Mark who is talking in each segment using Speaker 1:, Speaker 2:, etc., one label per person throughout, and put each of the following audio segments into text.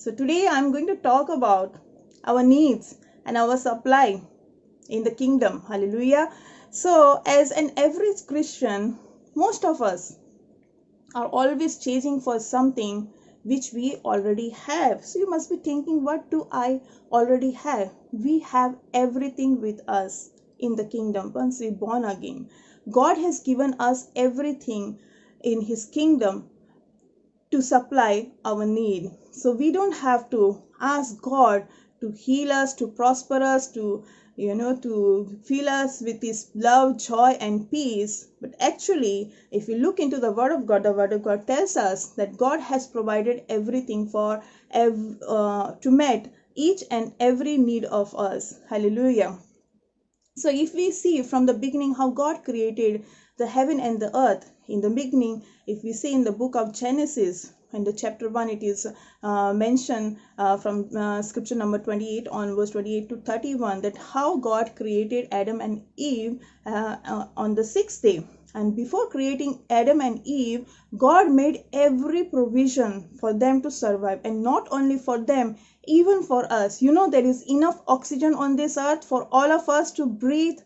Speaker 1: So today I'm going to talk about our needs and our supply in the kingdom. Hallelujah. So as an average Christian, most of us are always chasing for something which we already have. So you must be thinking, what do I already have? We have everything with us in the kingdom once we born again. God has given us everything in his kingdom to supply our need. So we don't have to ask God to heal us, to prosper us, to fill us with his love, joy, and peace. But actually, if we look into the word of God, the word of God tells us that God has provided everything to meet each and every need of us. Hallelujah. So if we see from the beginning how God created the heaven and the earth, in the beginning, if we see in the book of Genesis, in the chapter 1, it is mentioned from scripture number 28 on verse 28 to 31, that how God created Adam and Eve on the sixth day. And before creating Adam and Eve, God made every provision for them to survive, and not only for them, even for us. There is enough oxygen on this earth for all of us to breathe.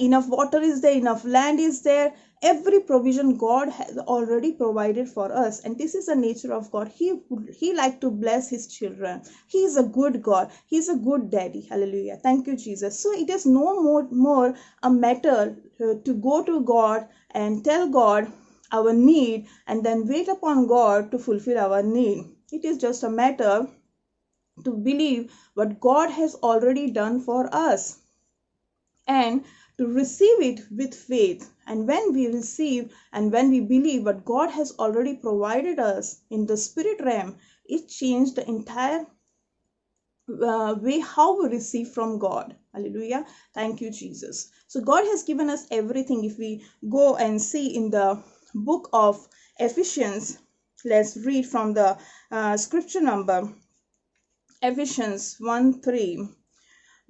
Speaker 1: Enough water is there, enough land is there. Every provision God has already provided for us, and this is the nature of God. He like to bless his children. He is a good God. He is a good daddy. Hallelujah. Thank you, Jesus. So it is no more a matter to go to God and tell God our need and then wait upon God to fulfill our need. It is just a matter to believe what God has already done for us and to receive it with faith. And when we receive and when we believe what God has already provided us in the spirit realm, it changed the entire way how we receive from God. Hallelujah. Thank you, Jesus. So God has given us everything. If we go and see in the book of Ephesians, let's read from the scripture number Ephesians 1:3.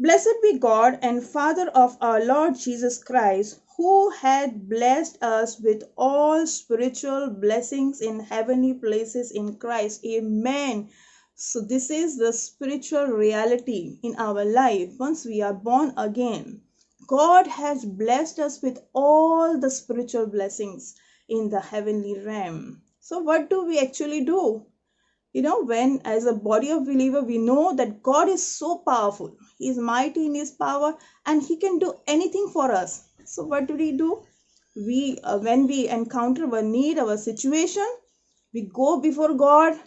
Speaker 1: Blessed be God and Father of our Lord Jesus Christ, who had blessed us with all spiritual blessings in heavenly places in Christ. Amen. So this is the spiritual reality in our life once we are born again. God has blessed us with all the spiritual blessings in the heavenly realm. So what do we actually do? When as a body of believer, we know that God is so powerful. He is mighty in his power and he can do anything for us. So what do? When we encounter our need, our situation, we go before God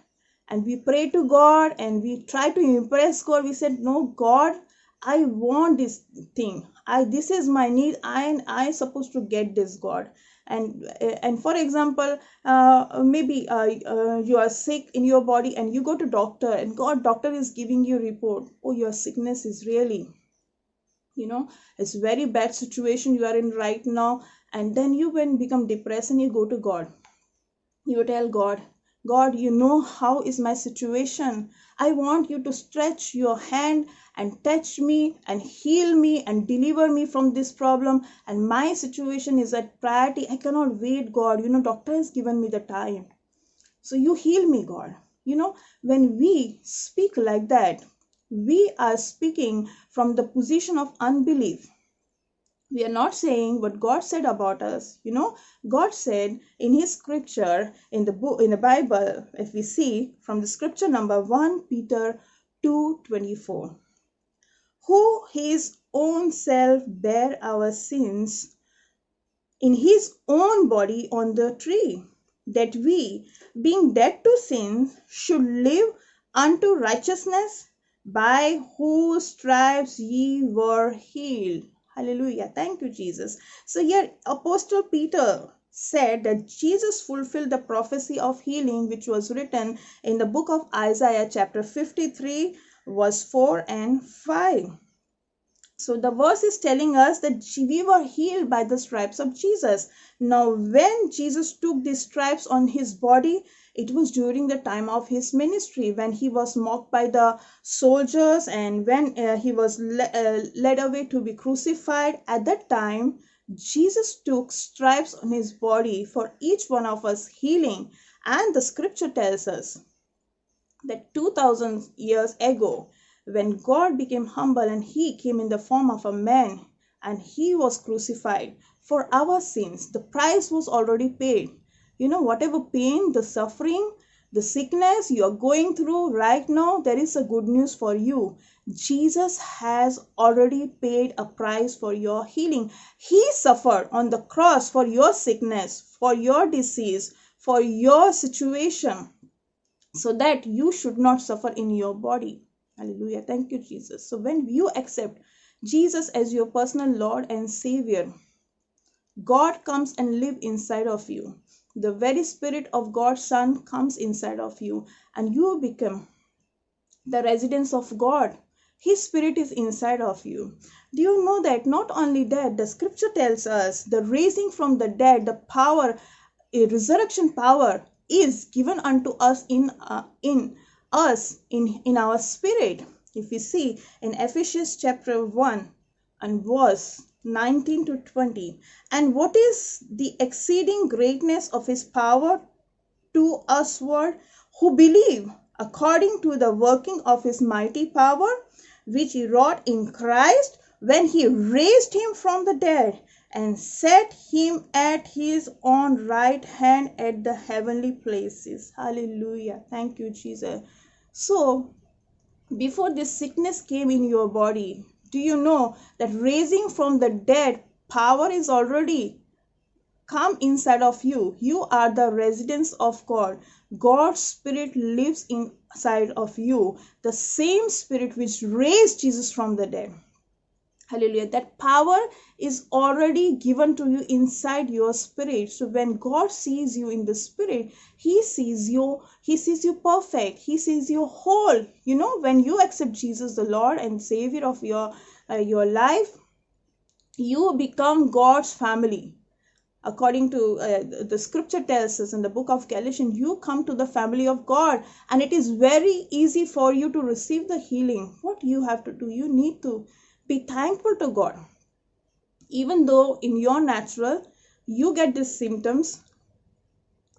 Speaker 1: and we pray to God and we try to impress God. We said, no, God, I want this thing. This is my need. I supposed to get this, God. And for example, maybe you are sick in your body and you go to doctor and doctor is giving you report, oh, your sickness is really, it's very bad situation you are in right now. And then you become depressed and you go to God. You tell God, God, you know how is my situation. I want you to stretch your hand and touch me and heal me and deliver me from this problem. And my situation is at priority. I cannot wait, God. Doctor has given me the time. So you heal me, God. When we speak like that, we are speaking from the position of unbelief. We are not saying what God said about us. God said in his scripture in the Bible, if we see from the scripture number 1 Peter 2:24, who his own self bare our sins in his own body on the tree, that we, being dead to sin, should live unto righteousness, by whose stripes ye were healed. Hallelujah. Thank you, Jesus. So here Apostle Peter said that Jesus fulfilled the prophecy of healing which was written in the book of Isaiah chapter 53 verse 4 and 5. So the verse is telling us that we were healed by the stripes of Jesus. Now when Jesus took these stripes on his body, it was during the time of his ministry when he was mocked by the soldiers and when he was led away to be crucified. At that time, Jesus took stripes on his body for each one of us healing. And the scripture tells us that 2000 years ago, when God became humble and he came in the form of a man and he was crucified for our sins, the price was already paid. Whatever pain, the suffering, the sickness you are going through right now, there is a good news for you. Jesus has already paid a price for your healing. He suffered on the cross for your sickness, for your disease, for your situation, so that you should not suffer in your body. Hallelujah. Thank you, Jesus. So when you accept Jesus as your personal Lord and Savior, God comes and lives inside of you. The very Spirit of God's Son comes inside of you, and you become the residence of God. His Spirit is inside of you. Do you know that? Not only that, the scripture tells us the raising from the dead, the power, a resurrection power is given unto us in our spirit. If we see in Ephesians chapter 1 and verse 19 to 20, and what is the exceeding greatness of his power to usward who believe, according to the working of his mighty power, which he wrought in Christ when he raised him from the dead and set him at his own right hand at the heavenly places. Hallelujah. Thank you, Jesus. So, before this sickness came in your body, do you know that raising from the dead power is already come inside of you? You are the residence of God. God's Spirit lives inside of you. The same Spirit which raised Jesus from the dead. Hallelujah. That power is already given to you inside your spirit. So when God sees you in the spirit, he sees you perfect. He sees you whole. When you accept Jesus, the Lord and Savior of your life, you become God's family. According to the scripture tells us in the book of Galatians, you come to the family of God, and it is very easy for you to receive the healing. What you have to do, you need to be thankful to God. Even though in your natural you get these symptoms,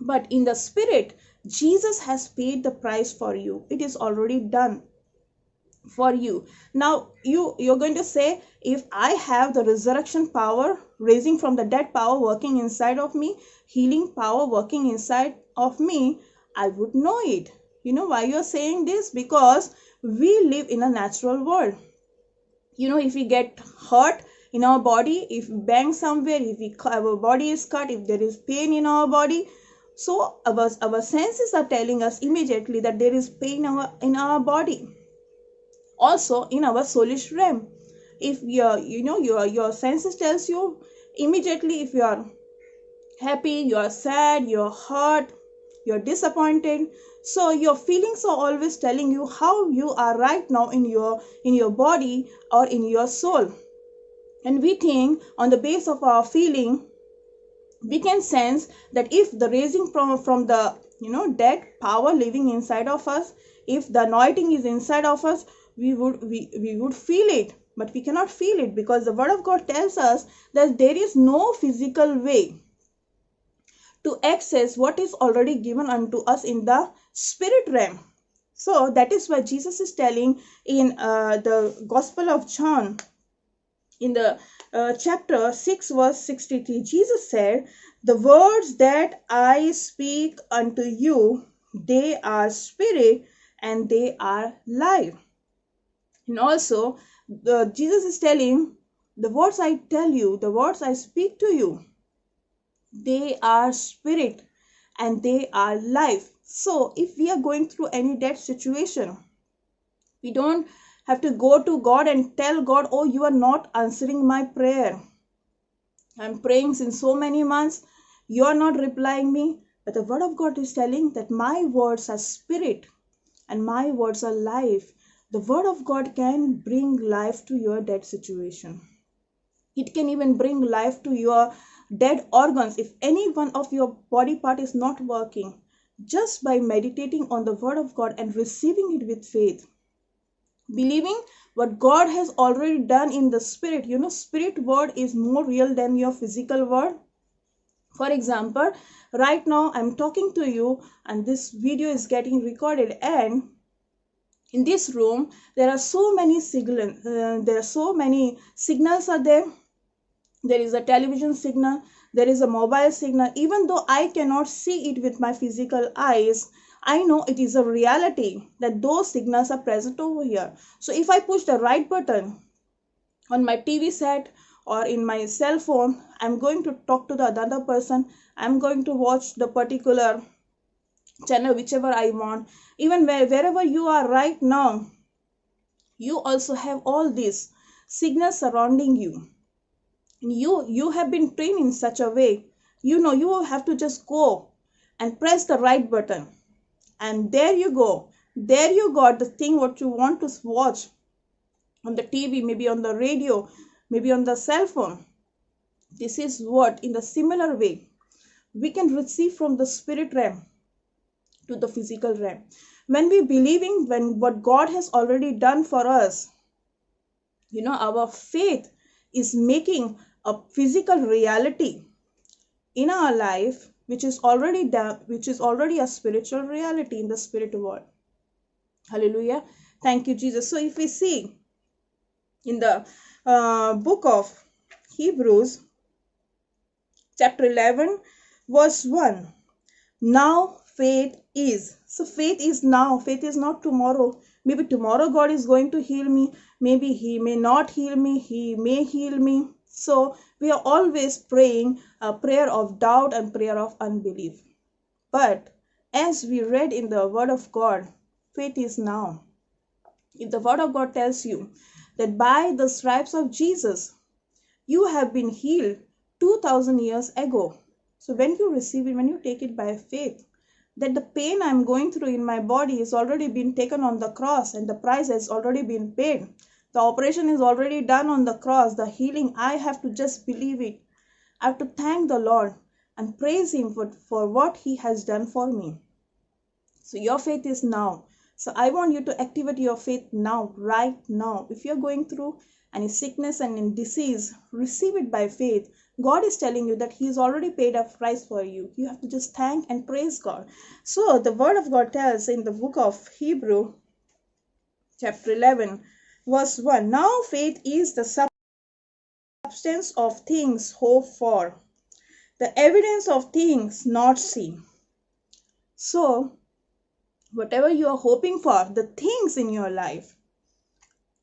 Speaker 1: but in the spirit, Jesus has paid the price for you. It is already done for you. Now you're going to say, if I have the resurrection power, raising from the dead power working inside of me, healing power working inside of me, I would know it. You know why you're saying this? Because we live in a natural world. If we get hurt in our body, if we bang somewhere, if our body is cut, if there is pain in our body, so our senses are telling us immediately that there is pain in our body. Also in our soulish realm, if your senses tells you immediately if you are happy, you are sad, you're hurt, you're disappointed. So your feelings are always telling you how you are right now in your body or in your soul. And we think on the base of our feeling, we can sense that if the raising from the dead power living inside of us, if the anointing is inside of us, we would feel it. But we cannot feel it because the word of God tells us that there is no physical way to access what is already given unto us in the spirit realm. So that is why Jesus is telling in the Gospel of John, in the chapter 6 verse 63, Jesus said, the words that I speak unto you, they are spirit and they are life. And also Jesus is telling, the words I tell you, the words I speak to you, they are spirit and they are life. So if we are going through any death situation, we don't have to go to God and tell God, oh, you are not answering my prayer. I'm praying since so many months, you are not replying me. But the word of God is telling that my words are spirit and my words are life. The word of God can bring life to your dead situation. It can even bring life to your dead organs. If any one of your body part is not working, just by meditating on the word of God and receiving it with faith, believing what God has already done in the spirit. Spirit word is more real than your physical word. For example, right now I'm talking to you and this video is getting recorded, and In this room, there are so many signals are there. There is a television signal, there is a mobile signal. Even though I cannot see it with my physical eyes, I know it is a reality that those signals are present over here. So if I push the right button on my TV set or in my cell phone, I'm going to talk to the other person. I'm going to watch the particular channel, whichever I want. Even wherever you are right now, you also have all these signals surrounding you. And you have been trained in such a way, you have to just go and press the right button, and there you go. There you got the thing what you want to watch on the TV, maybe on the radio, maybe on the cell phone. This is what, in the similar way, we can receive from the spirit realm to the physical realm. When we believing, when what God has already done for us, our faith is making a physical reality in our life, which is already done, which is already a spiritual reality in the spirit world. Hallelujah. Thank you, Jesus. So if we see in the book of Hebrews, chapter 11, verse 1, now faith is. So faith is now. Faith is not tomorrow. Maybe tomorrow God is going to heal me. Maybe He may not heal me. He may heal me. So we are always praying a prayer of doubt and prayer of unbelief. But as we read in the Word of God, faith is now. If the Word of God tells you that by the stripes of Jesus, you have been healed 2000 years ago. So when you receive it, when you take it by faith, that the pain I'm going through in my body is already been taken on the cross, and the price has already been paid. The operation is already done on the cross. The healing, I have to just believe it. I have to thank the Lord and praise Him for what He has done for me. So your faith is now. So I want you to activate your faith now, right now. If you're going through any sickness and in disease, receive it by faith. God is telling you that He has already paid a price for you. You have to just thank and praise God. So the Word of God tells in the book of Hebrew, chapter 11, verse 1, now faith is the substance of things hoped for, the evidence of things not seen. So whatever you are hoping for, the things in your life,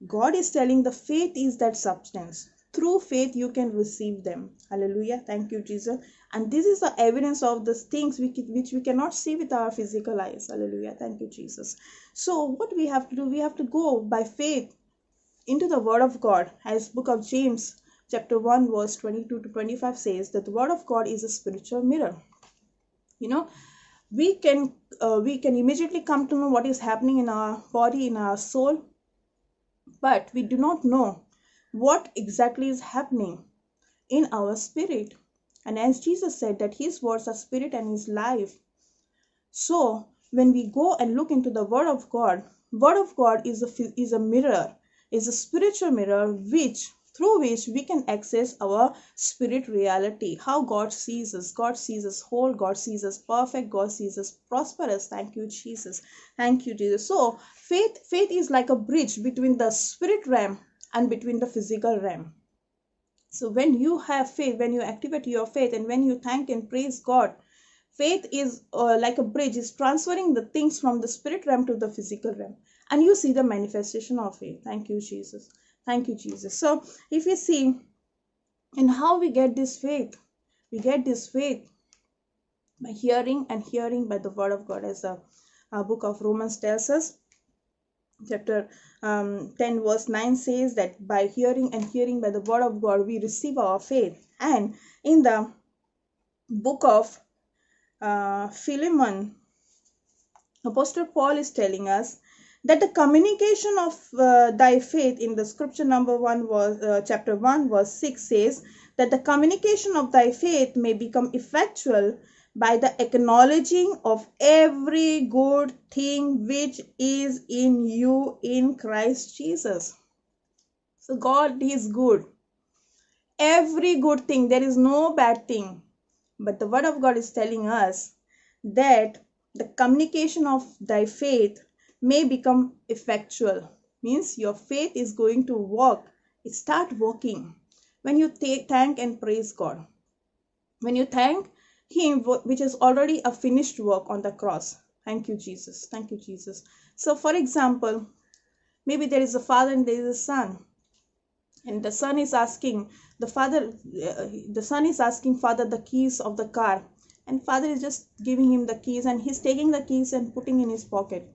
Speaker 1: God is telling the faith is that substance. Through faith you can receive them. Hallelujah. Thank you, Jesus. And this is the evidence of the things which we cannot see with our physical eyes. Hallelujah. Thank you, Jesus. So what we have to do, we have to go by faith into the Word of God. As book of James chapter 1 verse 22 to 25 says that the Word of God is a spiritual mirror. We can immediately come to know what is happening in our body, in our soul, but we do not know what exactly is happening in our spirit. And as Jesus said that His words are spirit and His life. So when we go and look into the Word of God is a mirror, is a spiritual mirror through which we can access our spirit reality. How God sees us. God sees us whole. God sees us perfect. God sees us prosperous. Thank you, Jesus. Thank you, Jesus. So faith is like a bridge between the spirit realm and between the physical realm. So when you have faith, when you activate your faith, and when you thank and praise God, faith is like a bridge, is transferring the things from the spirit realm to the physical realm, and you see the manifestation of it. Thank you, Jesus. Thank you, Jesus. So if you see, and how we get this faith, we get this faith by hearing, and hearing by the Word of God, as the book of Romans tells us. Chapter 10 verse 9 says that by hearing, and hearing by the Word of God, we receive our faith. And in the book of Philemon, Apostle Paul is telling us that the communication of thy faith, in the scripture number 1 was chapter 1 verse 6 says that the communication of thy faith may become effectual by the acknowledging of every good thing which is in you in Christ Jesus. So God is good. Every good thing, there is no bad thing. But the Word of God is telling us that the communication of thy faith may become effectual. Means your faith is going to work. It start working when you thank and praise God. When you thank Him, which is already a finished work on the cross. Thank you, Jesus. Thank you, Jesus. So, for example, maybe there is a father and there is a son, and the son is asking the son is asking father the keys of the car, and father is just giving him the keys, and he's taking the keys and putting in his pocket.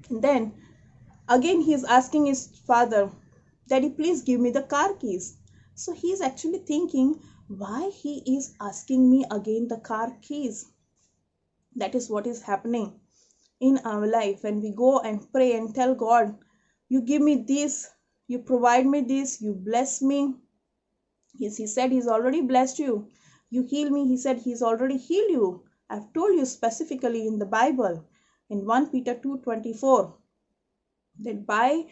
Speaker 1: And then again he is asking his father, Daddy, please give me the car keys. So he's actually thinking why he is asking me again the car keys. That is what is happening in our life when we go and pray and tell God, you give me this, you provide me this, you bless me. He said he's already blessed you. You heal me. He said he's already healed you. I've told you specifically in the Bible in 1 Peter 2:24 that by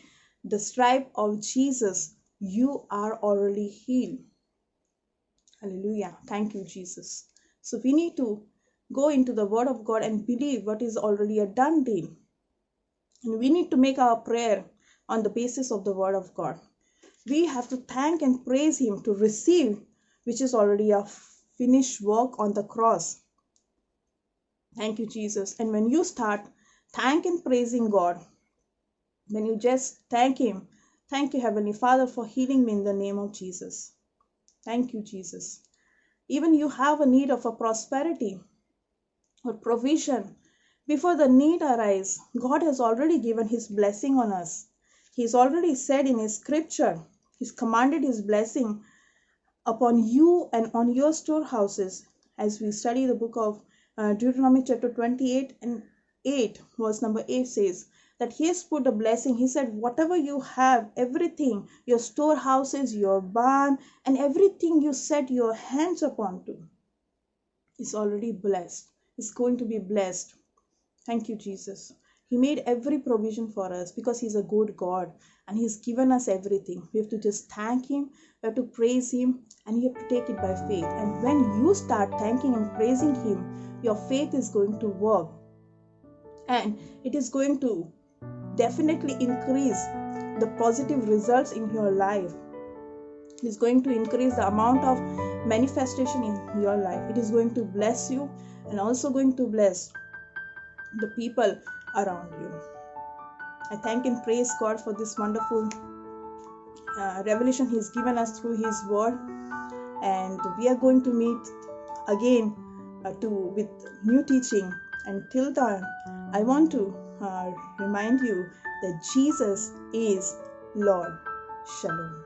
Speaker 1: the stripe of Jesus you are already healed. Hallelujah. Thank you, Jesus. So we need to go into the word of God and believe what is already a done deal. And we need to make our prayer on the basis of the word of God. We have to thank and praise Him to receive, which is already a finished work on the cross. Thank you, Jesus. And when you start thank and praising God, when you just thank Him, thank you, Heavenly Father, for healing me in the name of Jesus. Thank you, Jesus. Even you have a need of a prosperity or provision. Before the need arises, God has already given His blessing on us. He's already said in His scripture, He's commanded His blessing upon you and on your storehouses. As we study the book of Deuteronomy chapter 28 and 8, verse number 8 says that He has put a blessing. He said, whatever you have, everything, your storehouses, your barn, and everything you set your hands upon to is already blessed. It's going to be blessed. Thank you, Jesus. He made every provision for us because He's a good God and He's given us everything. We have to just thank Him, we have to praise Him, and you have to take it by faith. And when you start thanking and praising Him, your faith is going to work, and it is going to definitely increase the positive results in your life. It is going to increase the amount of manifestation in your life. It is going to bless you and also going to bless the people around you. I thank and praise God for this wonderful revelation He's given us through His word, and we are going to meet again with new teaching. Until then, I want to remind you that Jesus is Lord. Shalom.